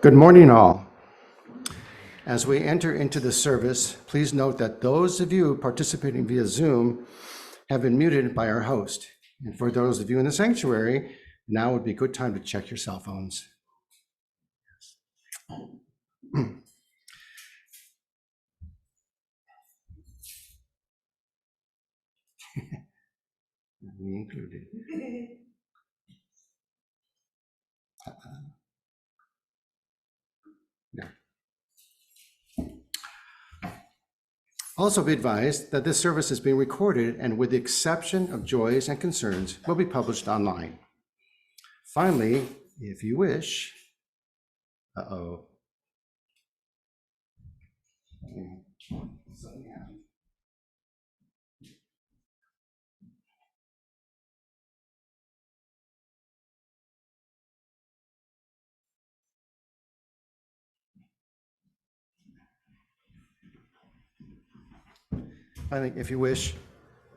Good morning, all. As we enter into the service, please note that those of you participating via Zoom have been muted by our host. And for those of you in the sanctuary, now would be a good time to check your cell phones. Me included. Yeah. Also be advised that this service is being recorded and with the exception of joys and concerns, will be published online. Finally, if you wish, I think if you wish,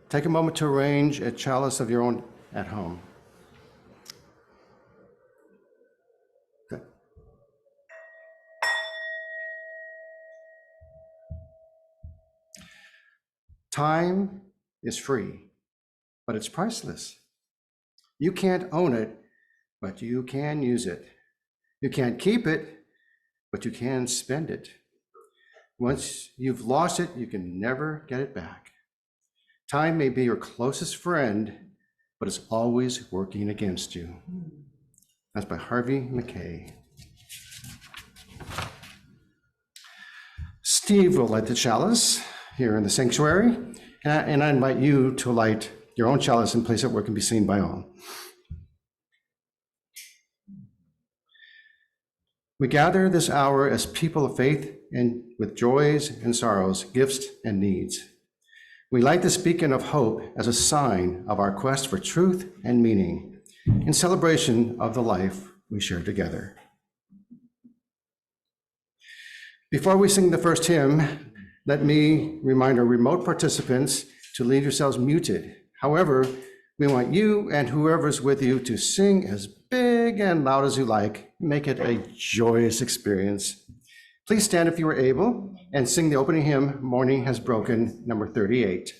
take a moment to arrange a chalice of your own at home. Good. Time is free, but it's priceless. You can't own it, but you can use it. You can't keep it, but you can spend it. Once you've lost it, you can never get it back. Time may be your closest friend, but it's always working against you. That's by Harvey Mackay. Steve will light the chalice here in the sanctuary, and I invite you to light your own chalice and place it where it can be seen by all. We gather this hour as people of faith and with joys and sorrows, gifts and needs. We light this beacon of hope as a sign of our quest for truth and meaning in celebration of the life we share together. Before we sing the first hymn, let me remind our remote participants to leave yourselves muted. However, we want you and whoever's with you to sing as big and loud as you like. Make it a joyous experience. Please stand if you are able and sing the opening hymn, Morning Has Broken, number 38.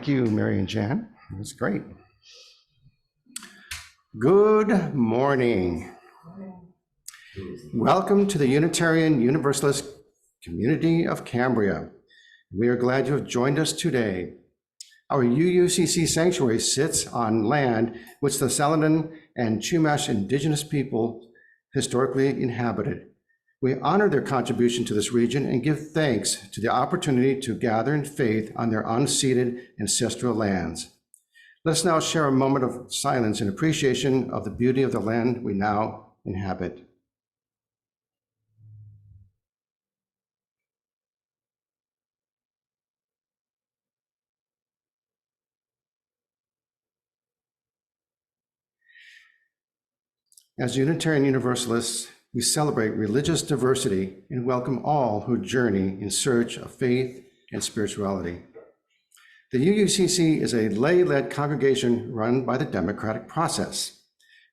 Thank you, Mary and Jan. That's great. Good morning. Welcome to the Unitarian Universalist community of Cambria. We are glad you have joined us today. Our UUCC sanctuary sits on land which the Saladin and Chumash indigenous people historically inhabited. We honor their contribution to this region and give thanks to the opportunity to gather in faith on their unceded ancestral lands. Let's now share a moment of silence in appreciation of the beauty of the land we now inhabit. As Unitarian Universalists, we celebrate religious diversity and welcome all who journey in search of faith and spirituality. The UUCC is a lay-led congregation run by the democratic process.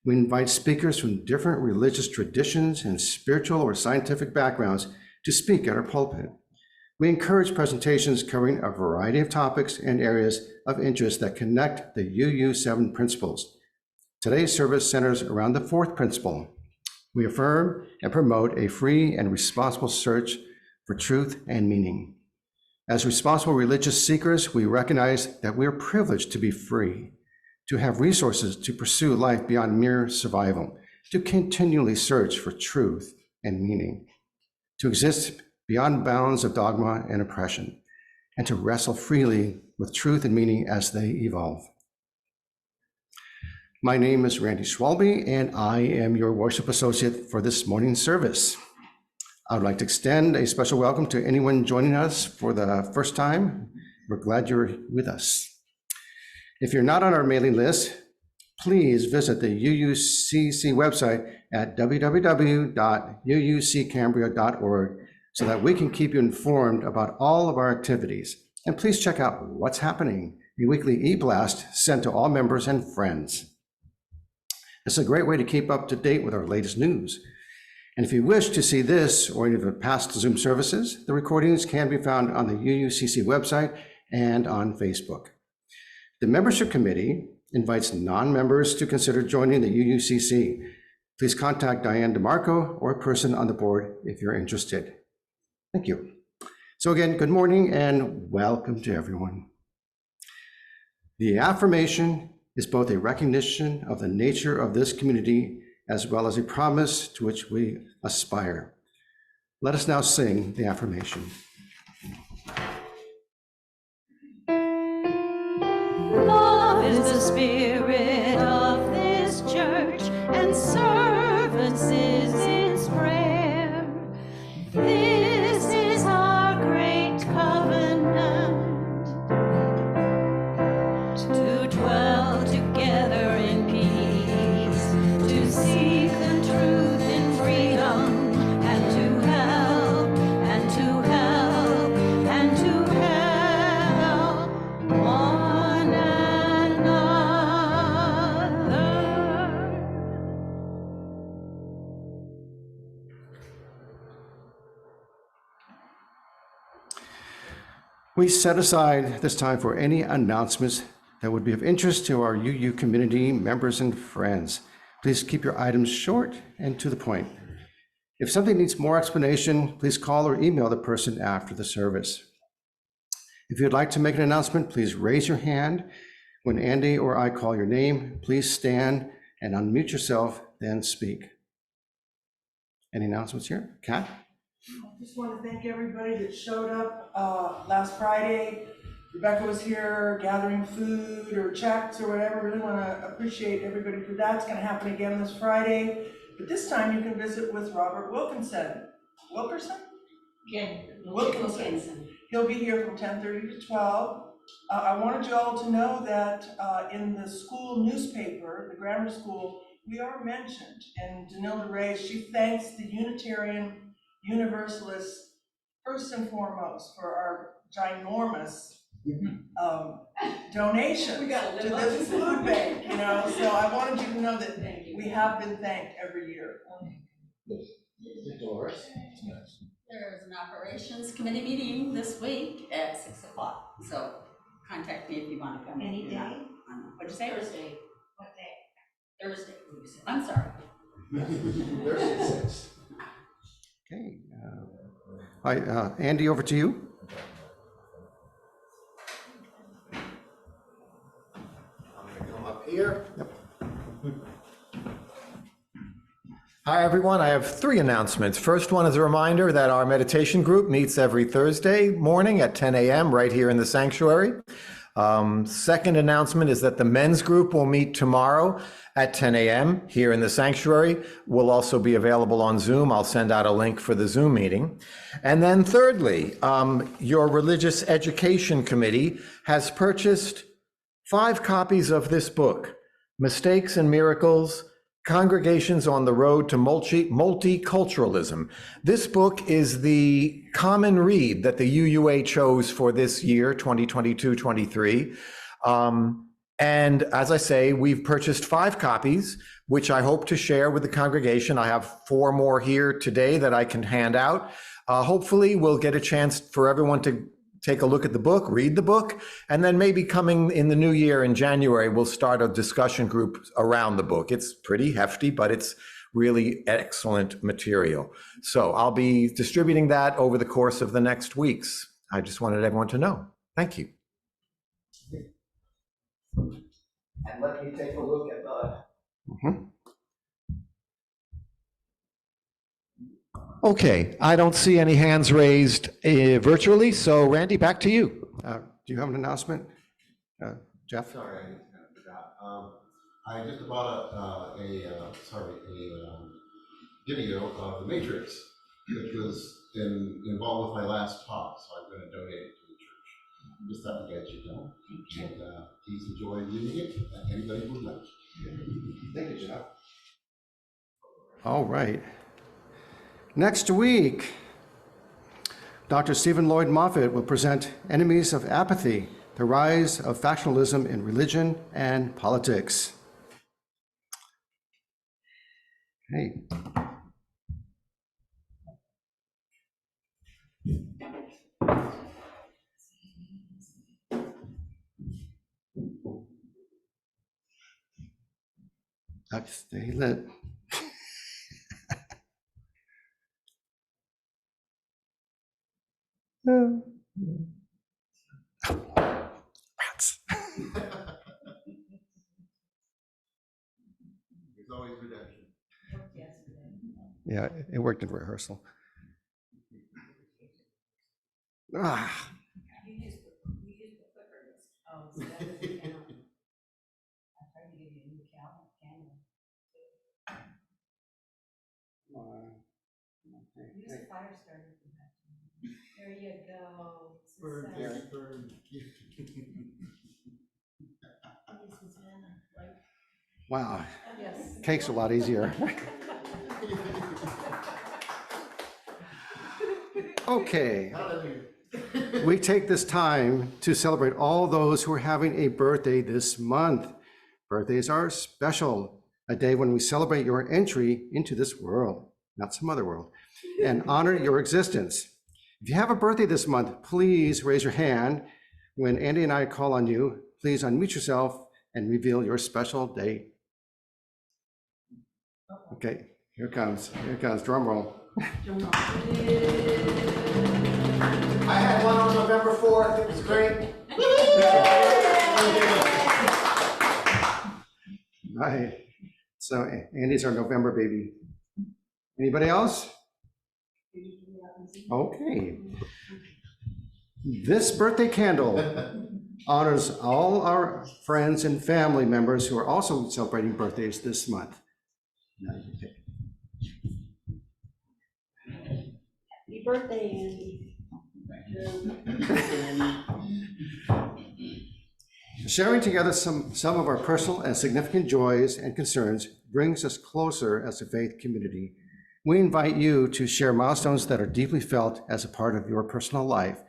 We invite speakers from different religious traditions and spiritual or scientific backgrounds to speak at our pulpit. We encourage presentations covering a variety of topics and areas of interest that connect the UU7 principles. Today's service centers around the fourth principle. We affirm and promote a free and responsible search for truth and meaning. As responsible religious seekers, we recognize that we are privileged to be free, to have resources to pursue life beyond mere survival, to continually search for truth and meaning, to exist beyond bounds of dogma and oppression, and to wrestle freely with truth and meaning as they evolve. My name is Randy Schwalbe, and I am your worship associate for this morning's service. I would like to extend a special welcome to anyone joining us for the first time. We're glad you're with us. If you're not on our mailing list, please visit the UUCC website at www.uuccambria.org so that we can keep you informed about all of our activities. And please check out What's Happening, a weekly e-blast sent to all members and friends. It's a great way to keep up to date with our latest news. And if you wish to see this or any of the past Zoom services, the recordings can be found on the UUCC website and on Facebook. The membership committee invites non-members to consider joining the UUCC. Please contact Diane DeMarco or a person on the board if you're interested. Thank you. So again, good morning and welcome to everyone. The affirmation is both a recognition of the nature of this community as well as a promise to which we aspire. Let us now sing the affirmation. Love is the spirit of this church, and service is its prayer. This is our great covenant, to dwell together in peace, to seek the truth in freedom, and to help, and to help, and to help one another. We set aside this time for any announcements that would be of interest to our UU community members and friends. Please keep your items short and to the point. If something needs more explanation, please call or email the person after the service. If you'd like to make an announcement, please raise your hand. When Andy or I call your name, please stand and unmute yourself, then speak. Any announcements here? Kat? I just want to thank everybody that showed up last Friday. Rebecca was here gathering food or checks or whatever. Really want to appreciate everybody for that. It's going to happen again this Friday. But this time you can visit with Robert Wilkinson. Wilkinson. He'll be here from 10:30 to 12. I wanted you all to know that in the school newspaper, the grammar school, we are mentioned. And Danilda Ray, she thanks the Unitarian Universalists first and foremost for our ginormous donation to this food bank, you know. So I wanted you to know that we have been thanked every year. Doris? There's an operations committee meeting this week at 6 o'clock, so contact me if you want to come. Any You're not- day? What'd you say? Thursday. What day? Thursday. I'm sorry. Okay. All right, Andy, over to you. I'm going to come up here. Hi, everyone. I have 3 announcements. First one is a reminder that our meditation group meets every Thursday morning at 10 a.m. right here in the sanctuary. Second announcement is that the men's group will meet tomorrow at 10 a.m. here in the sanctuary. We'll also be available on Zoom. I'll send out a link for the Zoom meeting. And then thirdly, your religious education committee has purchased 5 copies of this book, Mistakes and Miracles, Congregations on the Road to Multiculturalism. This book is the common read that the UUA chose for this year, 2022-23. And as I say, we've purchased 5 copies, which I hope to share with the congregation. I have 4 more here today that I can hand out. Hopefully, we'll get a chance for everyone to take a look at the book, read the book, and then maybe coming in the new year in January, we'll start a discussion group around the book. It's pretty hefty, but it's really excellent material. So I'll be distributing that over the course of the next weeks. I just wanted everyone to know. Thank you. And let me take a look at the... Okay, I don't see any hands raised virtually, so Randy, back to you. Do you have an announcement? Jeff? Sorry, I kind of forgot. I just bought a video of The Matrix, which was involved with my last talk, so I'm going to donate it to the church. Just thought you guys should know. And please enjoy viewing it, anybody who would like. Thank you, Jeff. All right. Next week, Dr. Stephen Lloyd Moffitt will present Enemies of Apathy, the Rise of Factionalism in Religion and Politics. Hey. Stay lit. Rats. There's always redemption. Yeah, it worked in rehearsal. Ah. You use the clicker. Oh, so that doesn't count. I tried to give you a new camera. Use a fire starter. There you go. Wow, Yes. cake's a lot easier. Okay. We take this time to celebrate all those who are having a birthday this month. Birthdays are special, a day when we celebrate your entry into this world, not some other world, and honor your existence. If you have a birthday this month, please raise your hand. When Andy and I call on you, please unmute yourself and reveal your special date. Okay, here it comes, drum roll. I had one on November 4th. It was great. Right, so Andy's our November baby. Anybody else? Okay. This birthday candle honors all our friends and family members who are also celebrating birthdays this month. Happy birthday, Andy. Sharing together some of our personal and significant joys and concerns brings us closer as a faith community. We invite you to share milestones that are deeply felt as a part of your personal life,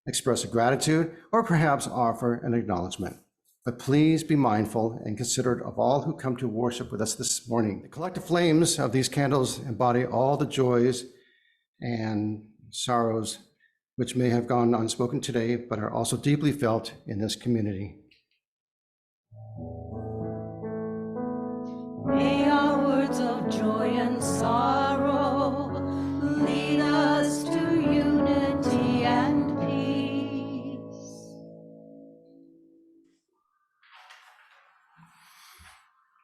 express a gratitude, or perhaps offer an acknowledgement. But please be mindful and considerate of all who come to worship with us this morning. The collective flames of these candles embody all the joys and sorrows which may have gone unspoken today, but are also deeply felt in this community. May our words of joy and sorrow lead us to unity and peace.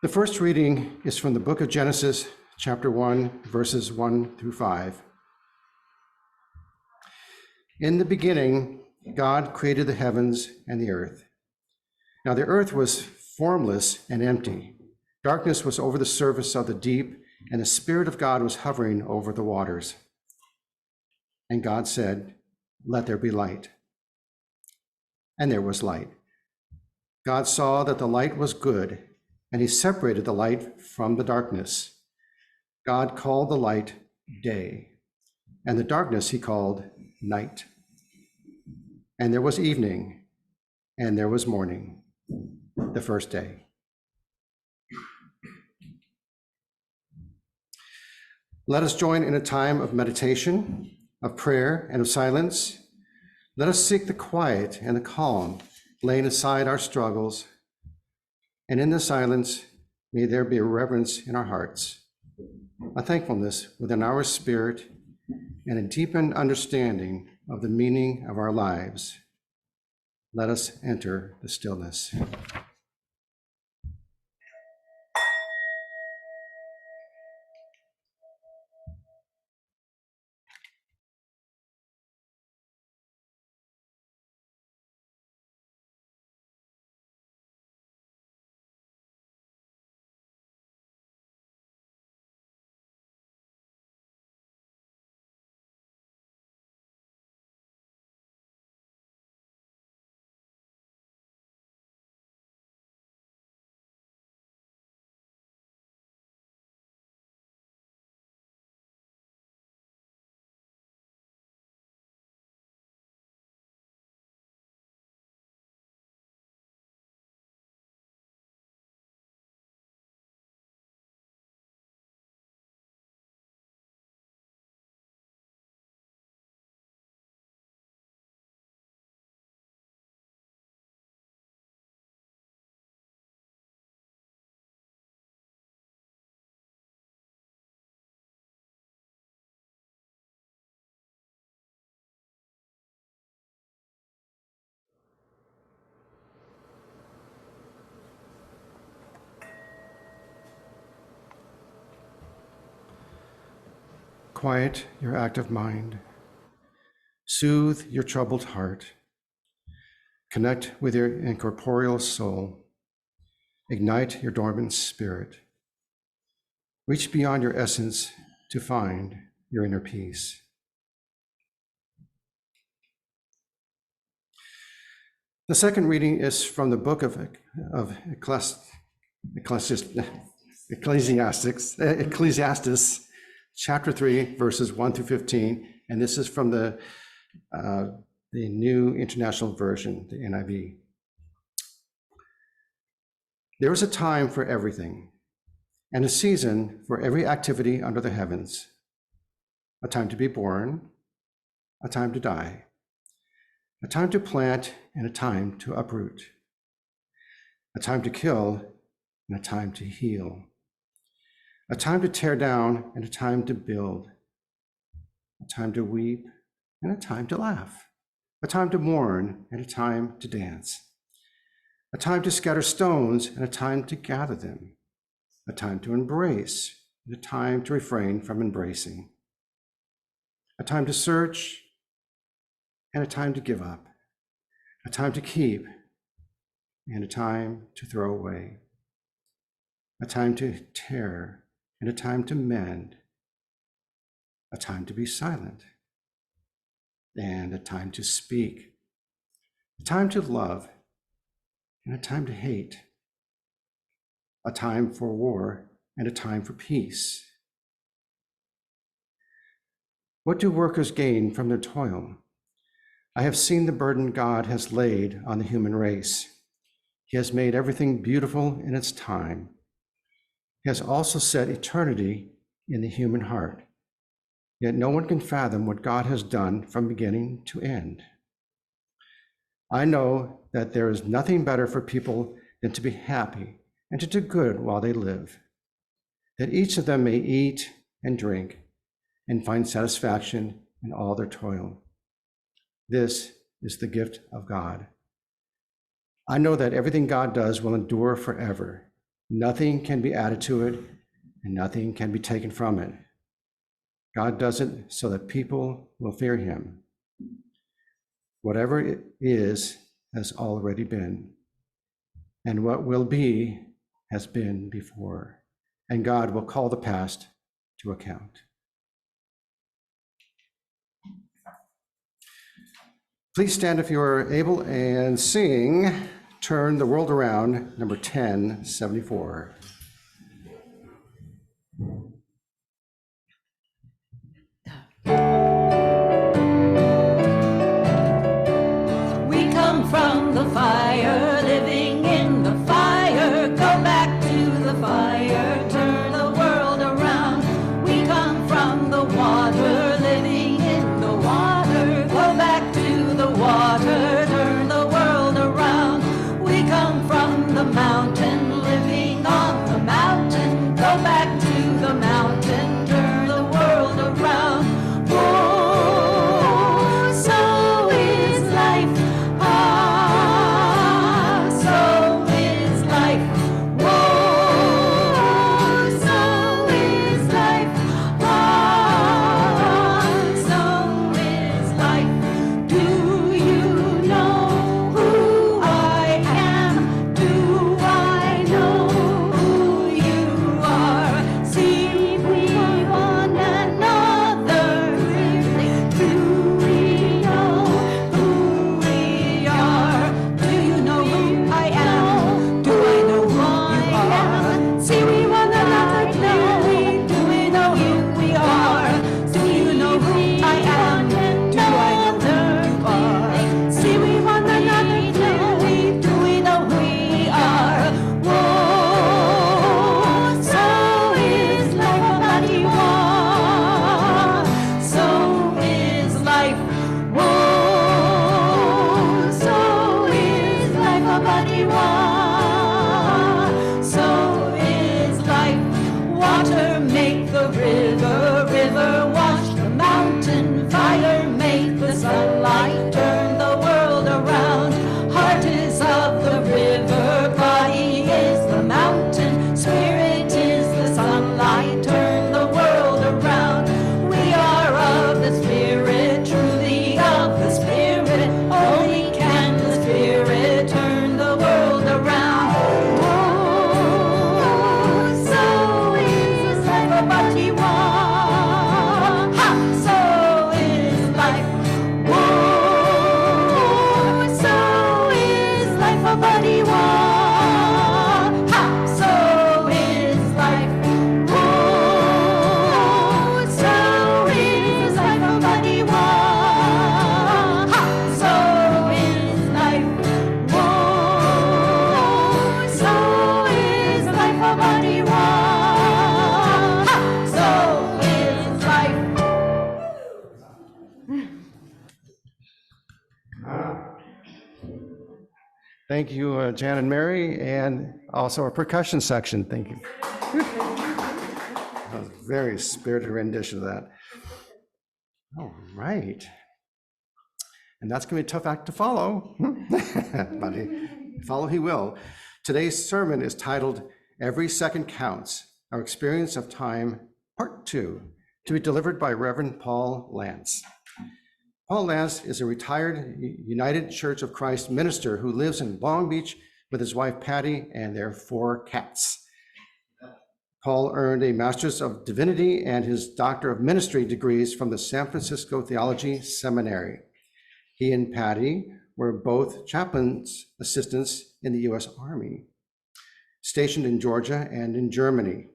The first reading is from the book of Genesis, chapter 1, verses 1 through 5. In the beginning, God created the heavens and the earth. Now the earth was formless and empty. Darkness was over the surface of the deep, and the Spirit of God was hovering over the waters. And God said, "Let there be light." And there was light. God saw that the light was good, and he separated the light from the darkness. God called the light day, and the darkness he called night. And there was evening, and there was morning, the first day. Let us join in a time of meditation, of prayer, and of silence. Let us seek the quiet and the calm, laying aside our struggles. And in the silence, may there be a reverence in our hearts, a thankfulness within our spirit, and a deepened understanding of the meaning of our lives. Let us enter the stillness. Quiet your active mind. Soothe your troubled heart. Connect with your incorporeal soul. Ignite your dormant spirit. Reach beyond your essence to find your inner peace. The second reading is from the book of Ecclesiastes, chapter 3, verses 1 through 15, and this is from the New International Version, the NIV. There is a time for everything, and a season for every activity under the heavens, a time to be born, a time to die, a time to plant and a time to uproot, a time to kill and a time to heal, a time to tear down and a time to build, a time to weep and a time to laugh, a time to mourn and a time to dance, a time to scatter stones and a time to gather them, a time to embrace and a time to refrain from embracing, a time to search and a time to give up, a time to keep and a time to throw away, a time to tear and a time to mend, a time to be silent and a time to speak, a time to love and a time to hate, a time for war and a time for peace. What do workers gain from their toil? I have seen the burden God has laid on the human race. He has made everything beautiful in its time. He has also set eternity in the human heart. yet no one can fathom what God has done from beginning to end. I know that there is nothing better for people than to be happy and to do good while they live, that each of them may eat and drink and find satisfaction in all their toil. This is the gift of God. I know that everything God does will endure forever. Nothing can be added to it, and nothing can be taken from it. God does it so that people will fear him. Whatever it is has already been, and what will be has been before, and God will call the past to account. Please stand if you are able and sing Turn the World Around, number 1074. We come from the fire, living in the fire. Go back to the fire, turn the world around. We come from the water, living in the water. Go back to the water, turn the world around. We come from the mountain, living on the mountain. Go back to the mountain, turn the world around. Oh, so is life. Ah, so is life. Whoa, so is life. Ah, so is life. Do you know who I am? Do I know who you are? See we one another. Do we know who we are? Do you know who I am? Do I know who you are? See we one another. Do we know who we are? Do you know who I am? Do I know who you are? See we one another. Do we know who we are? Whoa, so is life a bloody war. So is life. Whoa, so is life a bloody war. So is life. Water make the river, river wash the mountain. Fire make the sunlight turn the world around. Heart is of the river, body is the mountain. Spirit is the sunlight, turn the world around. We are of the Spirit, truly of the Spirit. Only can the Spirit turn the world around. Oh, so is life a body war. Ha! So is life. Whoa, so is life a body war. Ha! So is life. Whoa, so is life a body war. Ha! So is life. Whoa, so is life a body war. Ha! So is life. Thank you, Jan and Mary, and also our percussion section. Thank you. That was a very spirited rendition of that. All right. And that's going to be a tough act to follow, but follow he will. Today's sermon is titled, Every Second Counts, Our Experience of Time, Part 2, to be delivered by Reverend Paul Lance. Paul Lance is a retired United Church of Christ minister who lives in Long Beach with his wife Patty and their 4 cats. Paul earned a Master's of Divinity and his Doctor of Ministry degrees from the San Francisco Theology Seminary. He and Patty were both chaplain's assistants in the U.S. Army, stationed in Georgia and in Germany.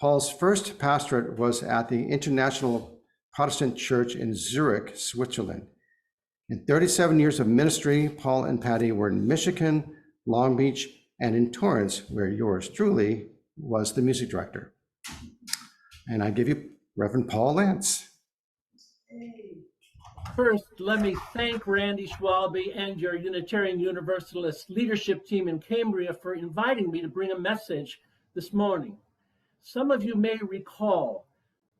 Paul's first pastorate was at the International Protestant Church in Zurich, Switzerland. In 37 years of ministry, Paul and Patty were in Michigan, Long Beach, and in Torrance, where yours truly was the music director. And I give you Reverend Paul Lance. First, let me thank Randy Schwalbe and your Unitarian Universalist leadership team in Cambria for inviting me to bring a message this morning. Some of you may recall,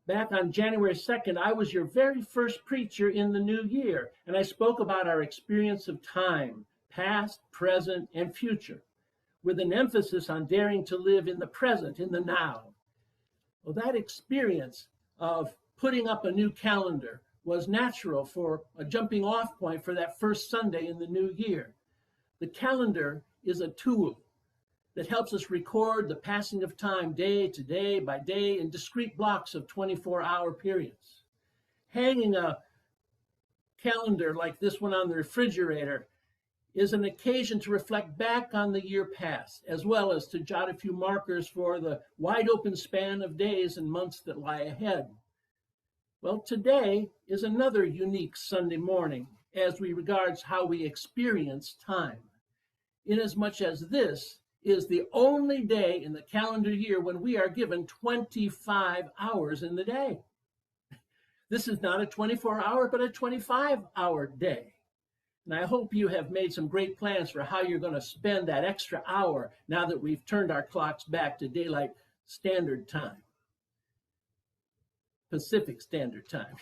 back on January 2nd, I was your very first preacher in the new year, and I spoke about our experience of time, past, present, and future, with an emphasis on daring to live in the present, in the now. Well, that experience of putting up a new calendar was natural for a jumping off point for that first Sunday in the new year. The calendar is a tool that helps us record the passing of time day to day by day in discrete blocks of 24-hour periods. Hanging a calendar like this one on the refrigerator is an occasion to reflect back on the year past, as well as to jot a few markers for the wide open span of days and months that lie ahead. Well, today is another unique Sunday morning as we regards how we experience time, inasmuch as this is the only day in the calendar year when we are given 25 hours in the day. This is not a 24-hour, but a 25-hour day. And I hope you have made some great plans for how you're going to spend that extra hour now that we've turned our clocks back to daylight standard time. Pacific Standard Time.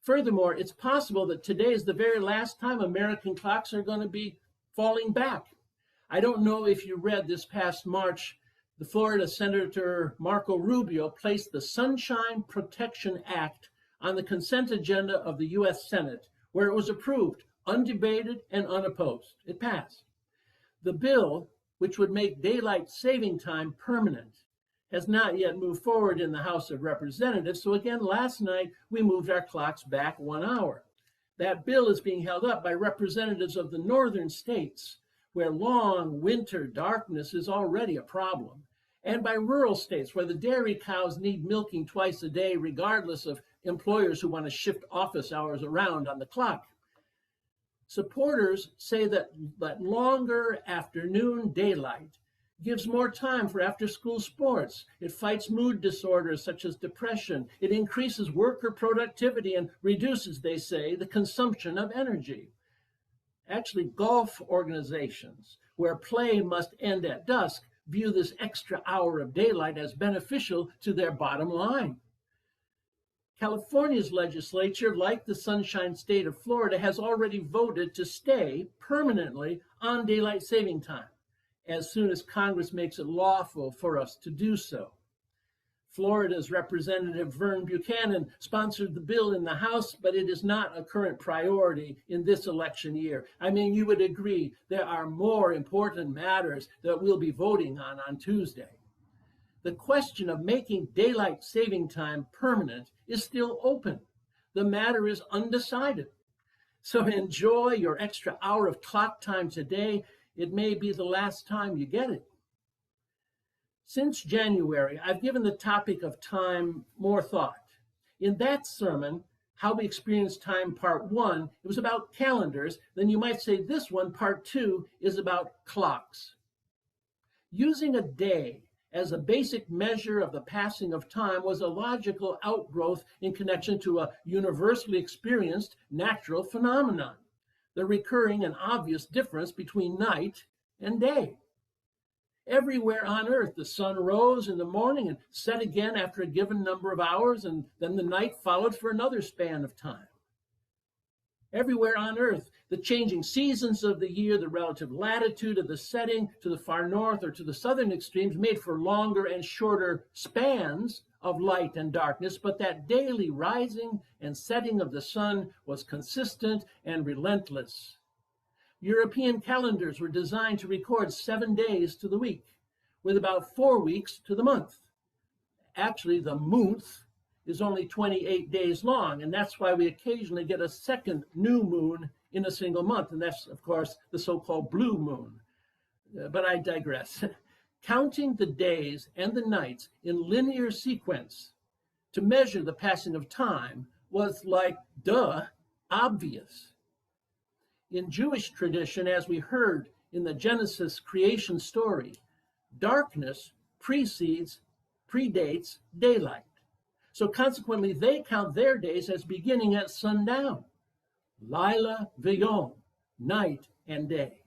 Furthermore, it's possible that today is the very last time American clocks are going to be falling back. I don't know if you read this past March, the Florida Senator Marco Rubio placed the Sunshine Protection Act on the consent agenda of the U.S. Senate, where it was approved, undebated and unopposed. It passed. The bill, which would make daylight saving time permanent, has not yet moved forward in the House of Representatives. So again, last night, we moved our clocks back 1 hour. That bill is being held up by representatives of the northern states, where long winter darkness is already a problem, and by rural states where the dairy cows need milking twice a day, regardless of employers who want to shift office hours around on the clock. Supporters say that longer afternoon daylight gives more time for after-school sports. It fights mood disorders such as depression. It increases worker productivity and reduces, they say, the consumption of energy. Actually, golf organizations, where play must end at dusk, view this extra hour of daylight as beneficial to their bottom line. California's legislature, like the Sunshine State of Florida, has already voted to stay permanently on daylight saving time as soon as Congress makes it lawful for us to do so. Florida's Representative Vern Buchanan sponsored the bill in the House, but it is not a current priority in this election year. I mean, you would agree there are more important matters that we'll be voting on Tuesday. The question of making daylight saving time permanent is still open. The matter is undecided. So enjoy your extra hour of clock time today. It may be the last time you get it. Since January, I've given the topic of time more thought. In that sermon, How We Experience Time Part 1, it was about calendars. Then you might say this one, Part 2, is about clocks. Using a day as a basic measure of the passing of time was a logical outgrowth in connection to a universally experienced natural phenomenon, the recurring and obvious difference between night and day. Everywhere on earth, the sun rose in the morning and set again after a given number of hours, and then the night followed for another span of time. Everywhere on earth, the changing seasons of the year, the relative latitude of the setting to the far north or to the southern extremes made for longer and shorter spans of light and darkness, but that daily rising and setting of the sun was consistent and relentless. European calendars were designed to record 7 days to the week, with about 4 weeks to the month. Actually, the month is only 28 days long, and that's why we occasionally get a second new moon in a single month, and that's, of course, the so-called blue moon. But I digress. Counting the days and the nights in linear sequence to measure the passing of time was like, obvious. In Jewish tradition, as we heard in the Genesis creation story, darkness predates daylight. So consequently, they count their days as beginning at sundown. Lila Villon, night and day.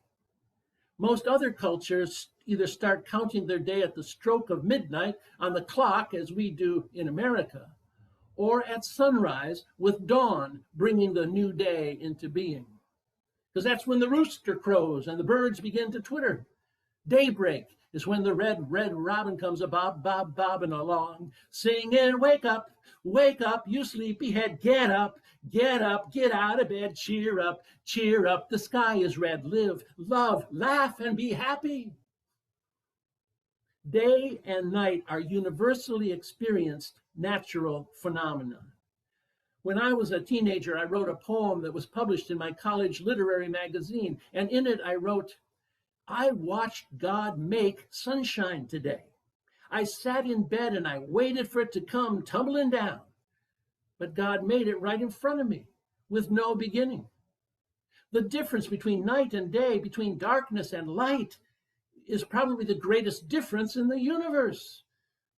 Most other cultures either start counting their day at the stroke of midnight on the clock, as we do in America, or at sunrise with dawn bringing the new day into being. Because that's when the rooster crows and the birds begin to twitter. Daybreak is when the red robin comes a bobbing along, singing, wake up, you sleepyhead, get up, get out of bed, cheer up, the sky is red, live, love, laugh, and be happy. Day and night are universally experienced natural phenomena. When I was a teenager, I wrote a poem that was published in my college literary magazine, and in it I wrote, I watched God make sunshine today. I sat in bed and I waited for it to come tumbling down. But God made it right in front of me with no beginning. The difference between night and day, between darkness and light, is probably the greatest difference in the universe.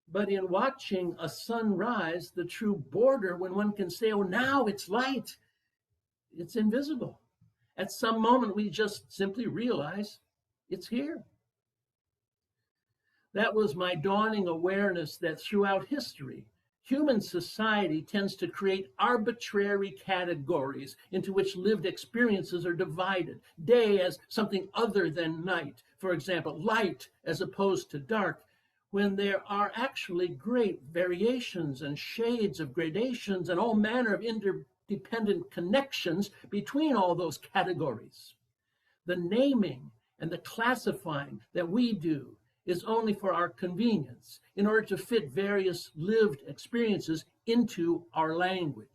But in watching a sun rise, the true border, when one can say, oh, now it's light, it's invisible. At some moment, we just simply realize it's here. That was my dawning awareness that throughout history, human society tends to create arbitrary categories into which lived experiences are divided. Day as something other than night. For example, light as opposed to dark, when there are actually great variations and shades of gradations and all manner of interdependent connections between all those categories. The naming and the classifying that we do is only for our convenience in order to fit various lived experiences into our language.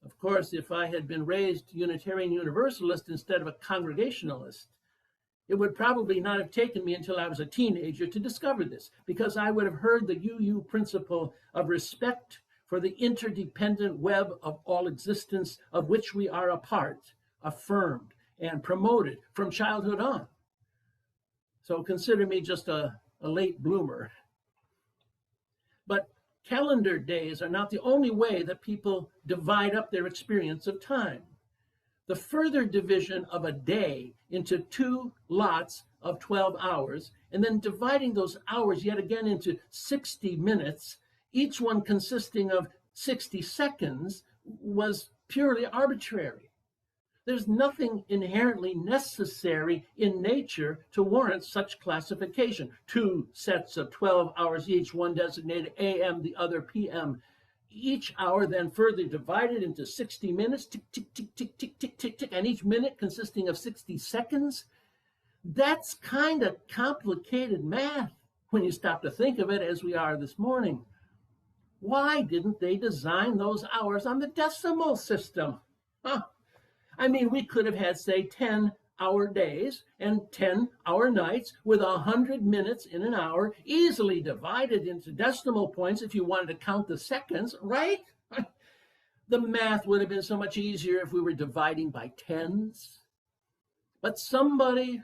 Of course, if I had been raised Unitarian Universalist instead of a Congregationalist, it would probably not have taken me until I was a teenager to discover this, because I would have heard the UU principle of respect for the interdependent web of all existence of which we are a part, affirmed and promoted from childhood on. So consider me just a late bloomer. But calendar days are not the only way that people divide up their experience of time. The further division of a day into 2 lots of 12 hours, and then dividing those hours yet again into 60 minutes, each one consisting of 60 seconds, was purely arbitrary. There's nothing inherently necessary in nature to warrant such classification. 2 sets of 12 hours each, one designated AM, the other PM. Each hour then further divided into 60 minutes, tick, tick, tick, tick, tick, tick, tick, tick, and each minute consisting of 60 seconds. That's kind of complicated math when you stop to think of it, as we are this morning. Why didn't they design those hours on the decimal system? Huh. I mean, we could have had, say, 10-hour days and 10-hour nights with 100 minutes in an hour, easily divided into decimal points if you wanted to count the seconds, right? The math would have been so much easier if we were dividing by tens. But somebody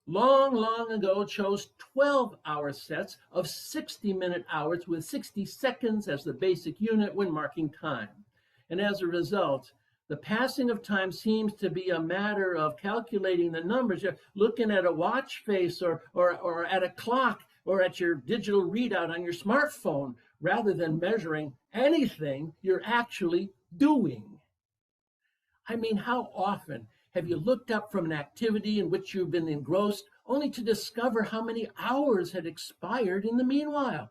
long, long ago chose 12-hour sets of 60-minute hours with 60 seconds as the basic unit when marking time. And as a result, the passing of time seems to be a matter of calculating the numbers. You're looking at a watch face or at a clock or at your digital readout on your smartphone rather than measuring anything you're actually doing. I mean, how often have you looked up from an activity in which you've been engrossed only to discover how many hours had expired in the meanwhile?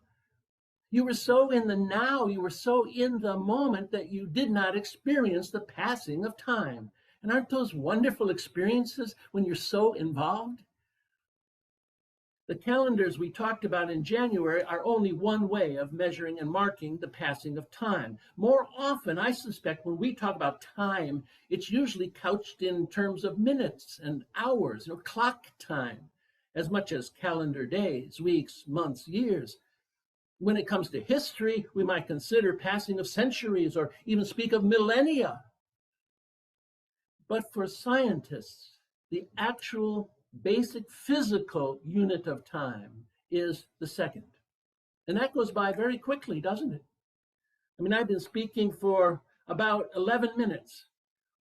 You were so in the now, you were so in the moment that you did not experience the passing of time. And aren't those wonderful experiences when you're so involved? The calendars we talked about in January are only one way of measuring and marking the passing of time. More often, I suspect, when we talk about time, it's usually couched in terms of minutes and hours, clock time, as much as calendar days, weeks, months, years. When it comes to history, we might consider passing of centuries or even speak of millennia. But for scientists, the actual basic physical unit of time is the second. And that goes by very quickly, doesn't it? I mean, I've been speaking for about 11 minutes,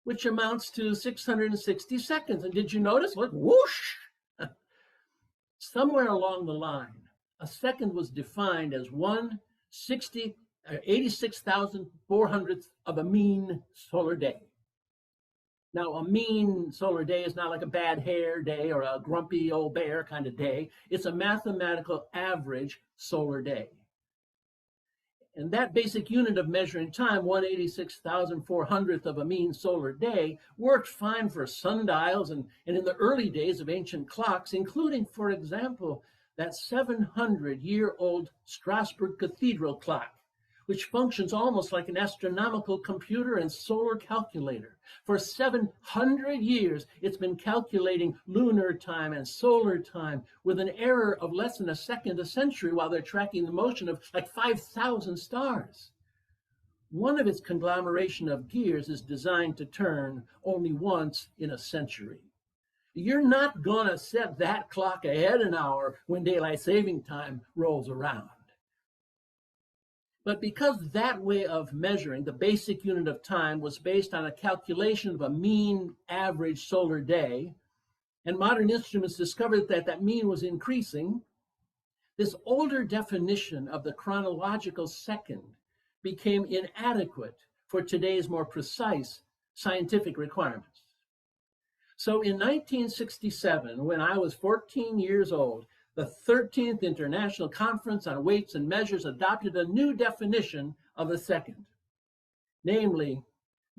which amounts to 660 seconds. And did you notice? Look, whoosh! Somewhere along the line, a second was defined as 86,400th of a mean solar day. Now, a mean solar day is not like a bad hair day or a grumpy old bear kind of day. It's a mathematical average solar day. And that basic unit of measuring time, 186,400th of a mean solar day, worked fine for sundials and in the early days of ancient clocks, including, for example, that 700-year-old Strasbourg Cathedral clock, which functions almost like an astronomical computer and solar calculator. For 700 years, it's been calculating lunar time and solar time with an error of less than a second a century while they're tracking the motion of like 5,000 stars. One of its conglomeration of gears is designed to turn only once in a century. You're not going to set that clock ahead an hour when daylight saving time rolls around. But because that way of measuring, the basic unit of time, was based on a calculation of a mean average solar day, and modern instruments discovered that that mean was increasing, this older definition of the chronological second became inadequate for today's more precise scientific requirements. So in 1967, when I was 14 years old, the 13th International Conference on Weights and Measures adopted a new definition of a second, namely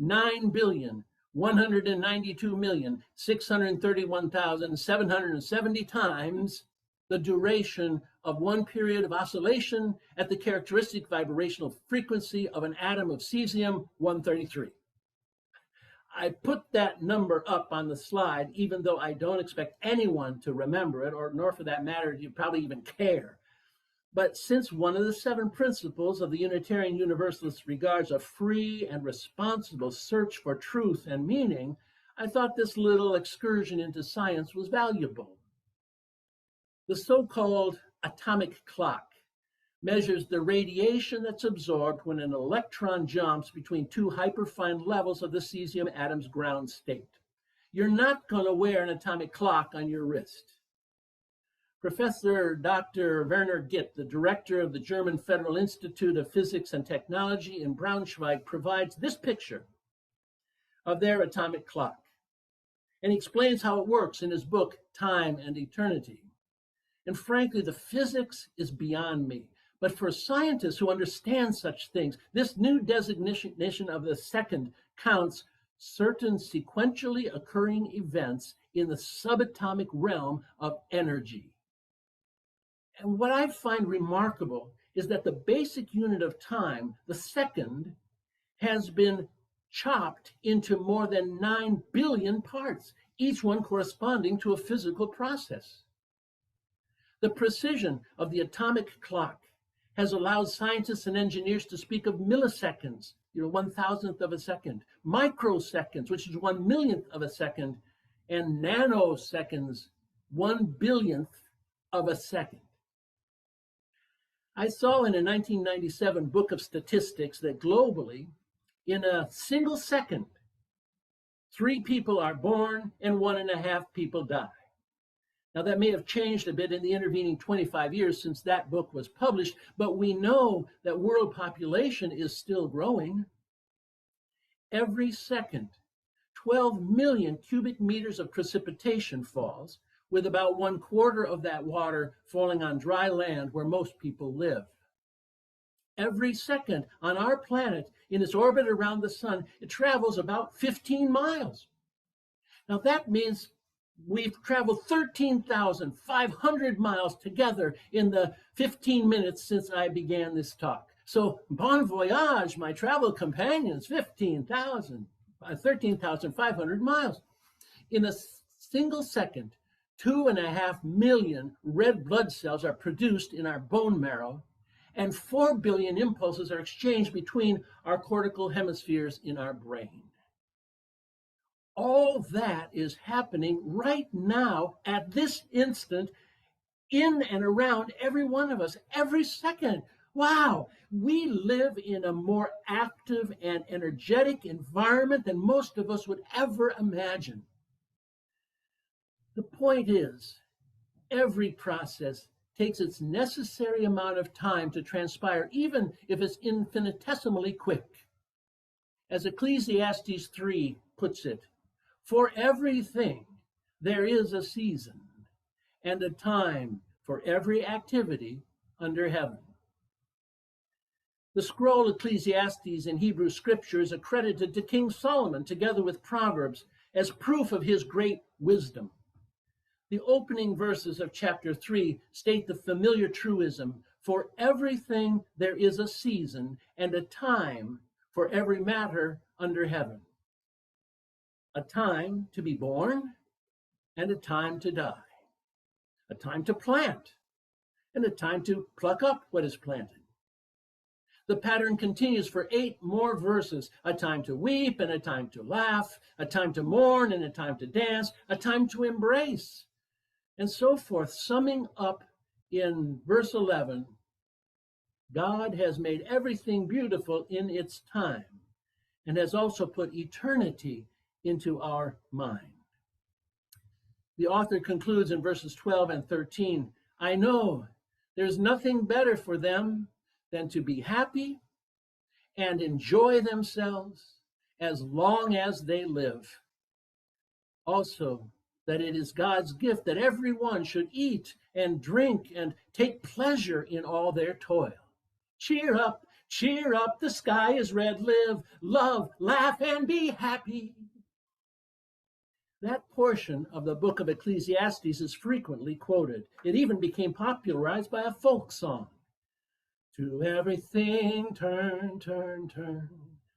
9,192,631,770 times the duration of one period of oscillation at the characteristic vibrational frequency of an atom of cesium-133. I put that number up on the slide, even though I don't expect anyone to remember it, or nor for that matter, do you probably even care. But since one of the 7 principles of the Unitarian Universalists regards a free and responsible search for truth and meaning, I thought this little excursion into science was valuable. The so-called atomic clock measures the radiation that's absorbed when an electron jumps between 2 hyperfine levels of the cesium atom's ground state. You're not going to wear an atomic clock on your wrist. Professor Dr. Werner Gitt, the director of the German Federal Institute of Physics and Technology in Braunschweig, provides this picture of their atomic clock. And he explains how it works in his book, Time and Eternity. And frankly, the physics is beyond me. But for scientists who understand such things, this new designation of the second counts certain sequentially occurring events in the subatomic realm of energy. And what I find remarkable is that the basic unit of time, the second, has been chopped into more than 9 billion parts, each one corresponding to a physical process. The precision of the atomic clock has allowed scientists and engineers to speak of milliseconds, 1,000th of a second, microseconds, which is 1/1,000,000th of a second, and nanoseconds, 1/1000,000th of a second. I saw in a 1997 book of statistics that globally, in a single second, 3 people are born and 1.5 people die. Now, that may have changed a bit in the intervening 25 years since that book was published, but we know that world population is still growing. Every second, 12 million cubic meters of precipitation falls, with about 1/4 of that water falling on dry land where most people live. Every second on our planet, in its orbit around the sun, it travels about 15 miles. Now, that means we've traveled 13,500 miles together in the 15 minutes since I began this talk. So, bon voyage, my travel companions, 13,500 miles. In a single second, 2.5 million red blood cells are produced in our bone marrow, and 4 billion impulses are exchanged between our cortical hemispheres in our brain. All that is happening right now at this instant in and around every one of us, every second. Wow, we live in a more active and energetic environment than most of us would ever imagine. The point is, every process takes its necessary amount of time to transpire, even if it's infinitesimally quick. As Ecclesiastes 3 puts it, for everything there is a season and a time for every activity under heaven. The scroll Ecclesiastes in Hebrew scripture is accredited to King Solomon together with Proverbs as proof of his great wisdom. The opening verses of chapter 3 state the familiar truism, for everything there is a season and a time for every matter under heaven. A time to be born and a time to die. A time to plant and a time to pluck up what is planted. The pattern continues for 8 more verses, a time to weep and a time to laugh, a time to mourn and a time to dance, a time to embrace, and so forth, summing up in verse 11, God has made everything beautiful in its time and has also put eternity into our mind. The author concludes in verses 12 and 13, I know there's nothing better for them than to be happy and enjoy themselves as long as they live. Also, that it is God's gift that everyone should eat and drink and take pleasure in all their toil. Cheer up, the sky is red, live, love, laugh, and be happy. That portion of the book of Ecclesiastes is frequently quoted. It even became popularized by a folk song. To everything turn, turn, turn.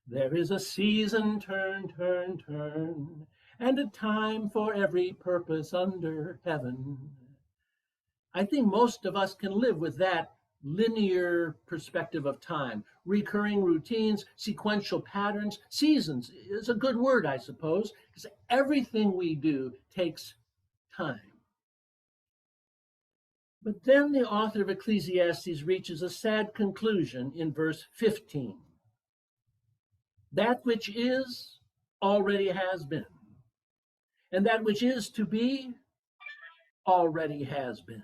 There is a season, turn, turn, turn, and a time for every purpose under heaven. I think most of us can live with that linear perspective of time. Recurring routines, sequential patterns, seasons is a good word, I suppose, because everything we do takes time. But then the author of Ecclesiastes reaches a sad conclusion in verse 15. That which is already has been, and that which is to be already has been.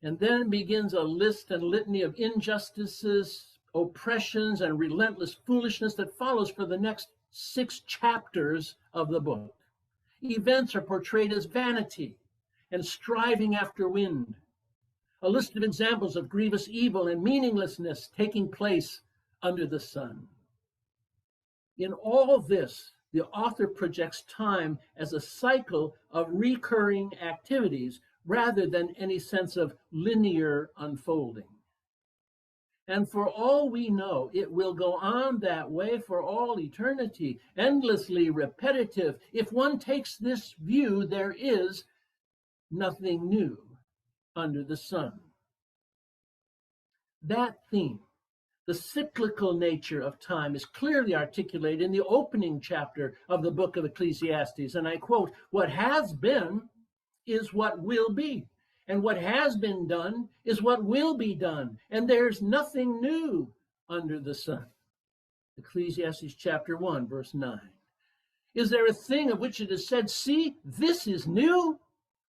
And then begins a list and litany of injustices, oppressions, and relentless foolishness that follows for the next 6 chapters of the book. Events are portrayed as vanity and striving after wind. A list of examples of grievous evil and meaninglessness taking place under the sun. In all this, the author projects time as a cycle of recurring activities rather than any sense of linear unfolding. And for all we know, it will go on that way for all eternity, endlessly repetitive. If one takes this view, there is nothing new under the sun. That theme, the cyclical nature of time, is clearly articulated in the opening chapter of the book of Ecclesiastes. And I quote, what has been is what will be, and what has been done is what will be done, and there's nothing new under the sun. Ecclesiastes chapter 1, verse 9. Is there a thing of which it is said, see, this is new?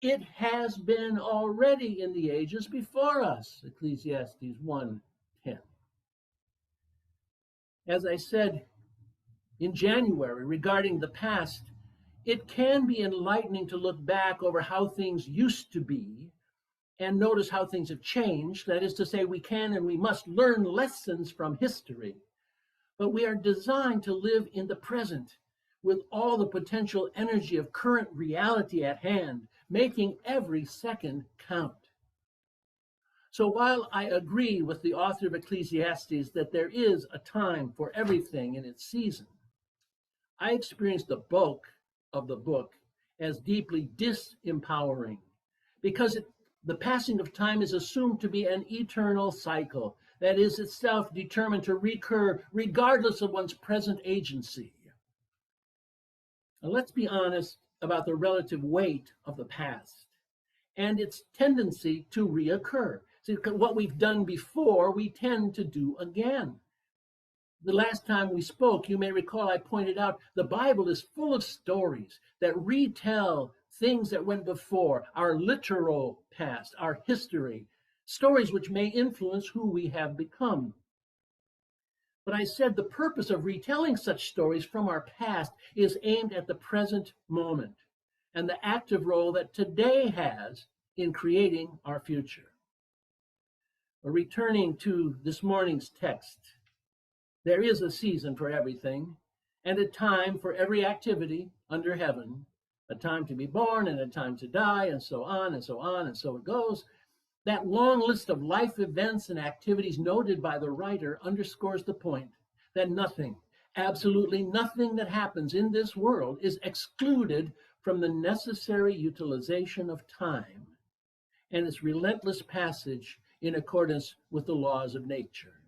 It has been already in the ages before us. Ecclesiastes 1:10. As I said in January regarding the past, it can be enlightening to look back over how things used to be and notice how things have changed. That is to say, we can and we must learn lessons from history, but we are designed to live in the present with all the potential energy of current reality at hand, making every second count. So while I agree with the author of Ecclesiastes that there is a time for everything in its season, I experience the bulk of the book as deeply disempowering because the passing of time is assumed to be an eternal cycle that is itself determined to recur regardless of one's present agency. Now, let's be honest about the relative weight of the past and its tendency to reoccur. See, what we've done before, we tend to do again. The last time we spoke, you may recall I pointed out the Bible is full of stories that retell things that went before, our literal past, our history, stories which may influence who we have become. But I said the purpose of retelling such stories from our past is aimed at the present moment and the active role that today has in creating our future. Returning to this morning's text, there is a season for everything and a time for every activity under heaven, a time to be born and a time to die, and so on and so on, and so it goes. That long list of life events and activities noted by the writer underscores the point that nothing, absolutely nothing that happens in this world is excluded from the necessary utilization of time and its relentless passage in accordance with the laws of nature.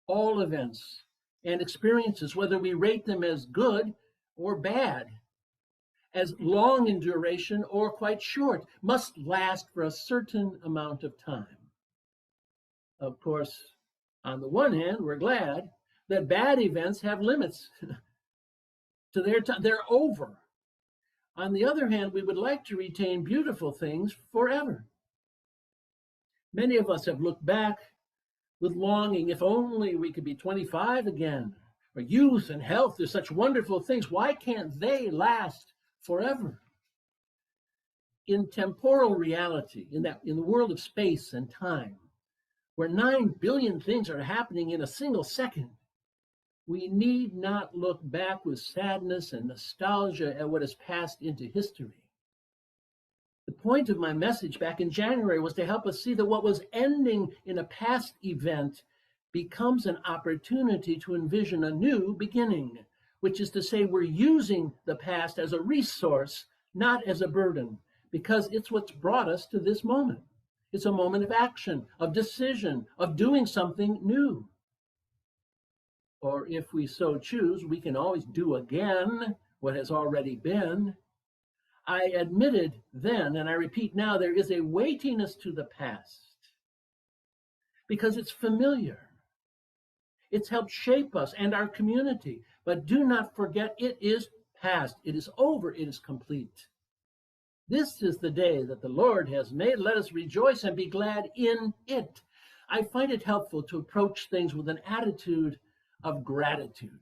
All events and experiences, whether we rate them as good or bad, as long in duration or quite short, must last for a certain amount of time. Of course, on the one hand, we're glad that bad events have limits to their time. They're over. On the other hand, we would like to retain beautiful things forever. Many of us have looked back with longing, if only we could be 25 again, or youth and health are such wonderful things. Why can't they last forever? In temporal reality, in the world of space and time, where 9 billion things are happening in a single second, we need not look back with sadness and nostalgia at what has passed into history. The point of my message back in January was to help us see that what was ending in a past event becomes an opportunity to envision a new beginning, which is to say we're using the past as a resource, not as a burden, because it's what's brought us to this moment. It's a moment of action, of decision, of doing something new. Or if we so choose, we can always do again what has already been. I admitted then, and I repeat now, there is a weightiness to the past because it's familiar. It's helped shape us and our community. But do not forget, it is past. It is over. It is complete. This is the day that the Lord has made. Let us rejoice and be glad in it. I find it helpful to approach things with an attitude of gratitude,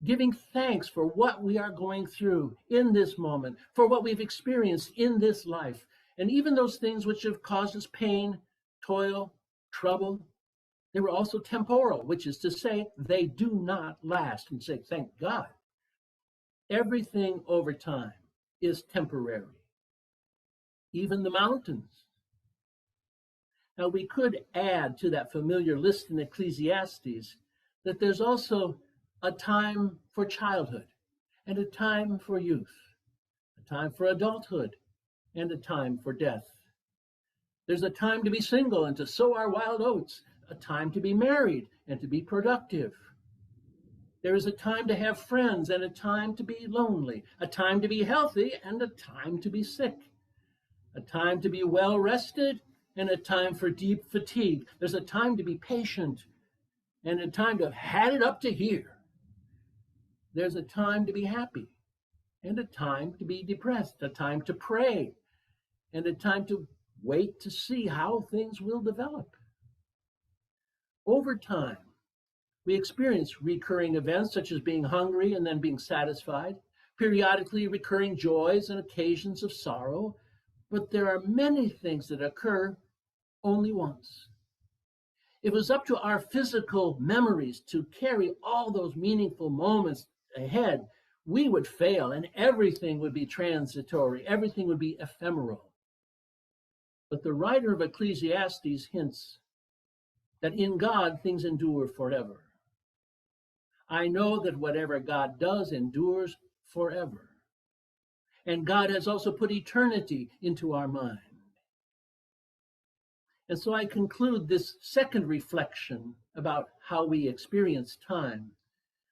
giving thanks for what we are going through in this moment, for what we've experienced in this life, and even those things which have caused us pain, toil, trouble. They were also temporal, which is to say, they do not last. And say, thank God. Everything over time is temporary, even the mountains. Now, we could add to that familiar list in Ecclesiastes that there's also a time for childhood and a time for youth, a time for adulthood and a time for death. There's a time to be single and to sow our wild oats, a time to be married and to be productive. There is a time to have friends and a time to be lonely, a time to be healthy and a time to be sick, a time to be well rested and a time for deep fatigue. There's a time to be patient and a time to have had it up to here. There's a time to be happy and a time to be depressed, a time to pray and a time to wait to see how things will develop. Over time, we experience recurring events such as being hungry and then being satisfied, periodically recurring joys and occasions of sorrow, but there are many things that occur only once. If it was up to our physical memories to carry all those meaningful moments ahead, we would fail and everything would be transitory, everything would be ephemeral. But the writer of Ecclesiastes hints that in God things endure forever. I know that whatever God does endures forever. And God has also put eternity into our mind. And so I conclude this second reflection about how we experience time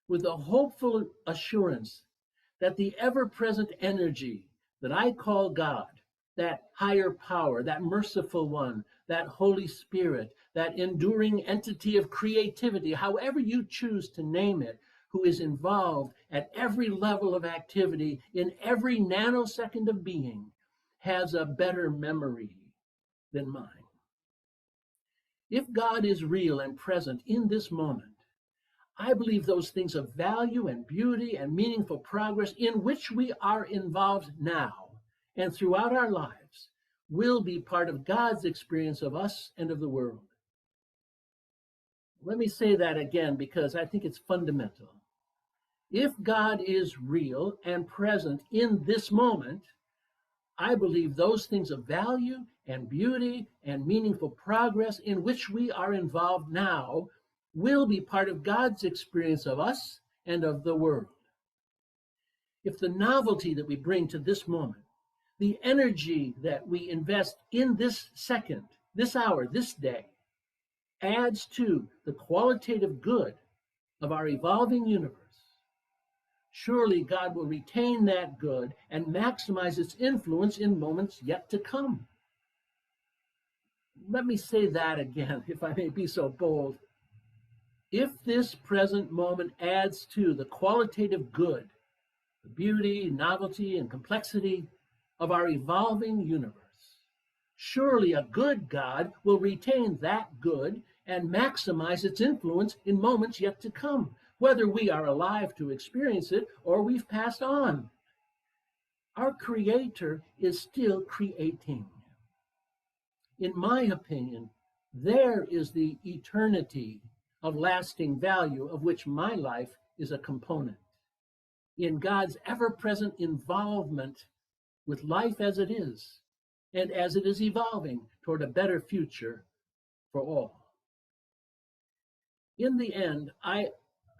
with a hopeful assurance that the ever-present energy that I call God that higher power, that merciful one, that Holy Spirit, that enduring entity of creativity, however you choose to name it, who is involved at every level of activity in every nanosecond of being, has a better memory than mine. If God is real and present in this moment, I believe those things of value and beauty and meaningful progress in which we are involved now and throughout our lives will be part of God's experience of us and of the world. Let me say that again because I think it's fundamental. If God is real and present in this moment, I believe those things of value and beauty and meaningful progress in which we are involved now will be part of God's experience of us and of the world. If the novelty that we bring to this moment, the energy that we invest in this second, this hour, this day, adds to the qualitative good of our evolving universe, surely God will retain that good and maximize its influence in moments yet to come. Let me say that again, if I may be so bold. If this present moment adds to the qualitative good, the beauty, novelty, and complexity of our evolving universe, surely a good God will retain that good and maximize its influence in moments yet to come, whether we are alive to experience it or we've passed on. Our Creator is still creating. In my opinion, there is the eternity of lasting value of which my life is a component. In God's ever-present involvement with life as it is, and as it is evolving toward a better future for all. In the end, I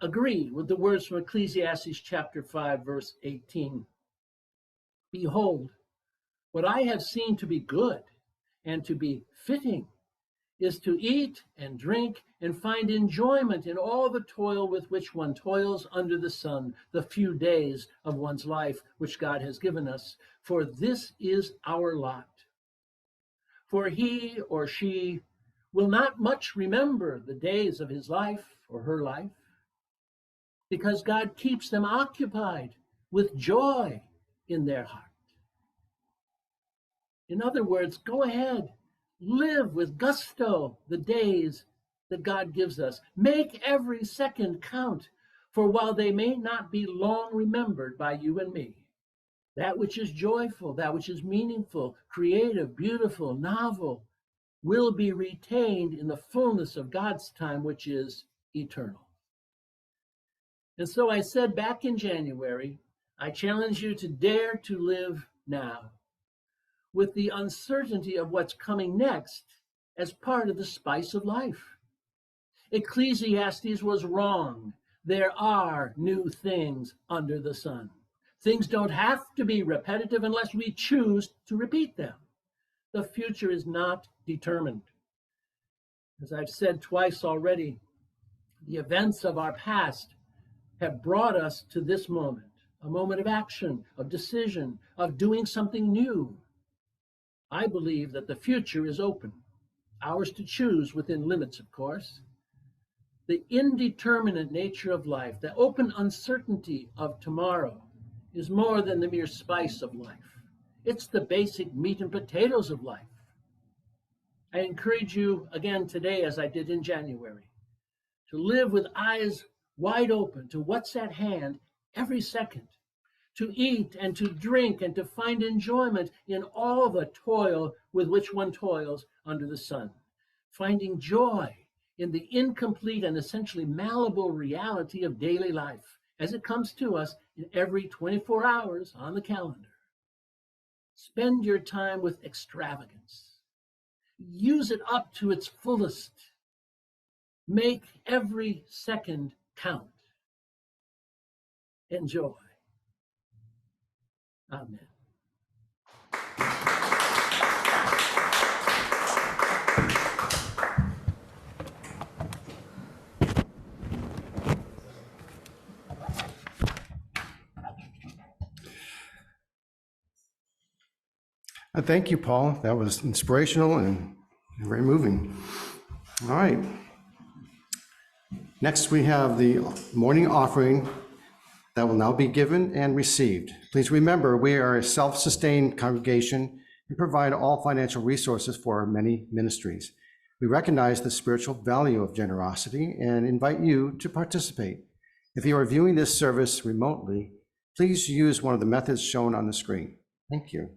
agree with the words from Ecclesiastes chapter 5, verse 18. Behold, what I have seen to be good and to be fitting is to eat and drink and find enjoyment in all the toil with which one toils under the sun, the few days of one's life which God has given us. For this is our lot. For he or she will not much remember the days of his life or her life, because God keeps them occupied with joy in their heart. In other words, go ahead. Live with gusto the days that God gives us. Make every second count, for while they may not be long remembered by you and me, that which is joyful, that which is meaningful, creative, beautiful, novel, will be retained in the fullness of God's time, which is eternal. And so I said back in January, I challenge you to dare to live now, with the uncertainty of what's coming next as part of the spice of life. Ecclesiastes was wrong. There are new things under the sun. Things don't have to be repetitive unless we choose to repeat them. The future is not determined. As I've said twice already, the events of our past have brought us to this moment, a moment of action, of decision, of doing something new. I believe that the future is open, ours to choose within limits, of course. The indeterminate nature of life, the open uncertainty of tomorrow, is more than the mere spice of life. It's the basic meat and potatoes of life. I encourage you again today, as I did in January, to live with eyes wide open to what's at hand every second, to eat and to drink and to find enjoyment in all the toil with which one toils under the sun, finding joy in the incomplete and essentially malleable reality of daily life as it comes to us in every 24 hours on the calendar. Spend your time with extravagance. Use it up to its fullest. Make every second count. Enjoy. Amen. Thank you, Paul. That was inspirational and very moving. All right. Next, we have the morning offering that will now be given and received. Please remember, we are a self-sustained congregation and provide all financial resources for our many ministries. We recognize the spiritual value of generosity and invite you to participate. If you are viewing this service remotely, please use one of the methods shown on the screen. Thank you.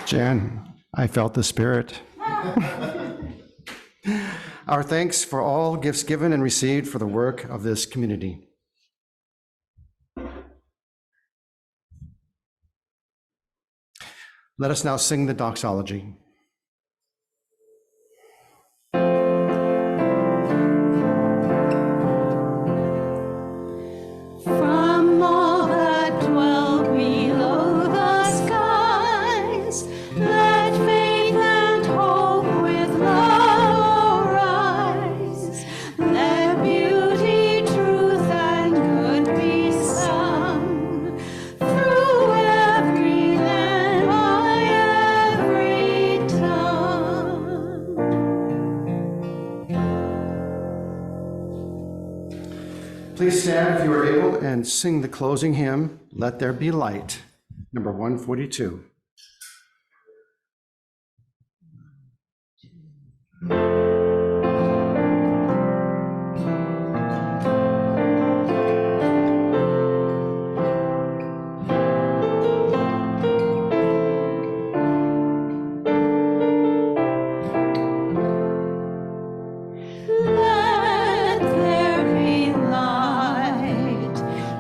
Jan, I felt the spirit. Our thanks for all gifts given and received for the work of this community. Let us now sing the doxology. From all that dwell below the skies, let faith and hope with love arise. Let beauty, truth, and good be sung through every land, by every tongue. Please stand if you are able and sing the closing hymn, Let There Be Light, number 142. Let there be light,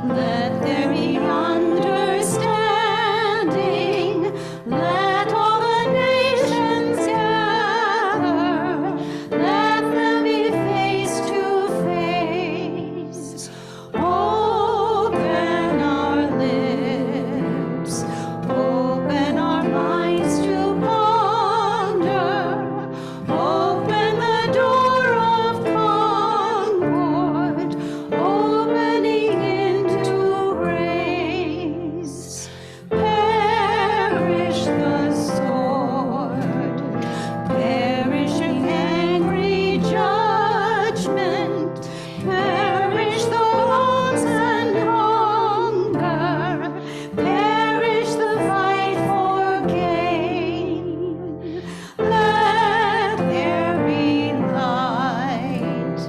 let there be understanding, let all the nations gather, let them be face to face. Open our lips, open our minds to ponder, open the door of concord, opening into grace. Perish the sword, perishing angry judgment, perish the wrongs and hunger, perish the fight for gain. Let there be light,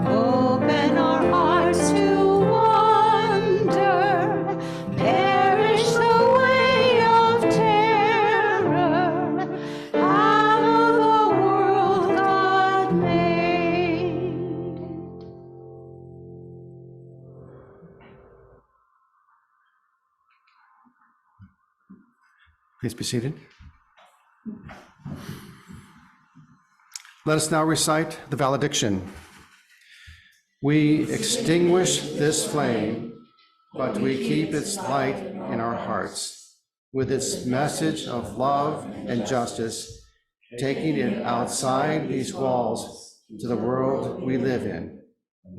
open our hearts to wonder, perish the way of terror, out of the world God made. Please be seated. Let us now recite the valediction. We extinguish this flame, but we keep its light in our hearts, with its message of love and justice, taking it outside these walls to the world we live in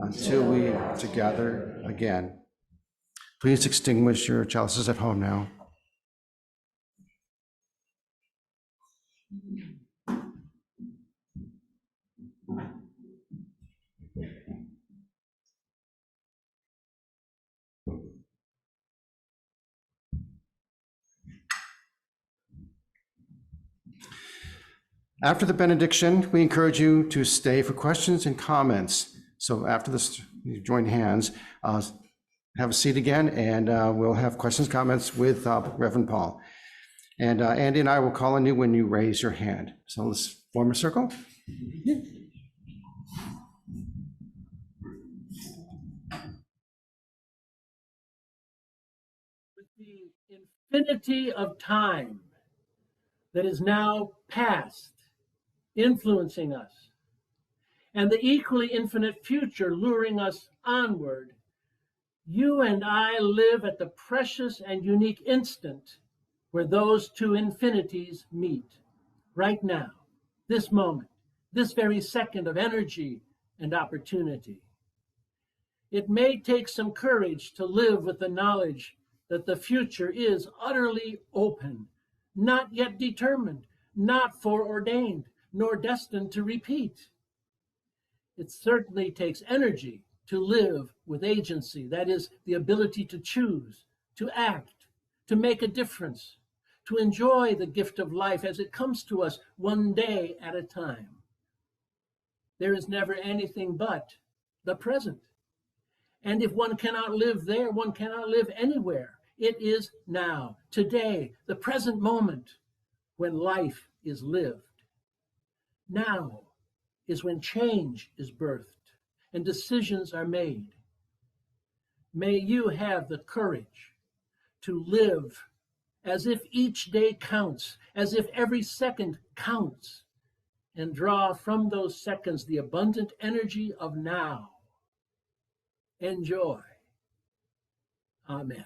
until we are together again. Please extinguish your chalices at home now. After the benediction, we encourage you to stay for questions and comments. So after this, you join hands, have a seat again, and we'll have questions, comments with Reverend Paul. And Andy and I will call on you when you raise your hand. So let's form a circle. With the infinity of time that is now past, influencing us, and the equally infinite future luring us onward, you and I live at the precious and unique instant where those two infinities meet. Right now, this moment, this very second of energy and opportunity. It may take some courage to live with the knowledge that the future is utterly open, not yet determined, not foreordained, nor destined to repeat. It certainly takes energy to live with agency, that is, the ability to choose, to act, to make a difference, to enjoy the gift of life as it comes to us one day at a time. There is never anything but the present. And if one cannot live there, one cannot live anywhere. It is now, today, the present moment when life is lived. Now is when change is birthed and decisions are made. May you have the courage to live as if each day counts, as if every second counts, and draw from those seconds the abundant energy of now. Enjoy. Amen.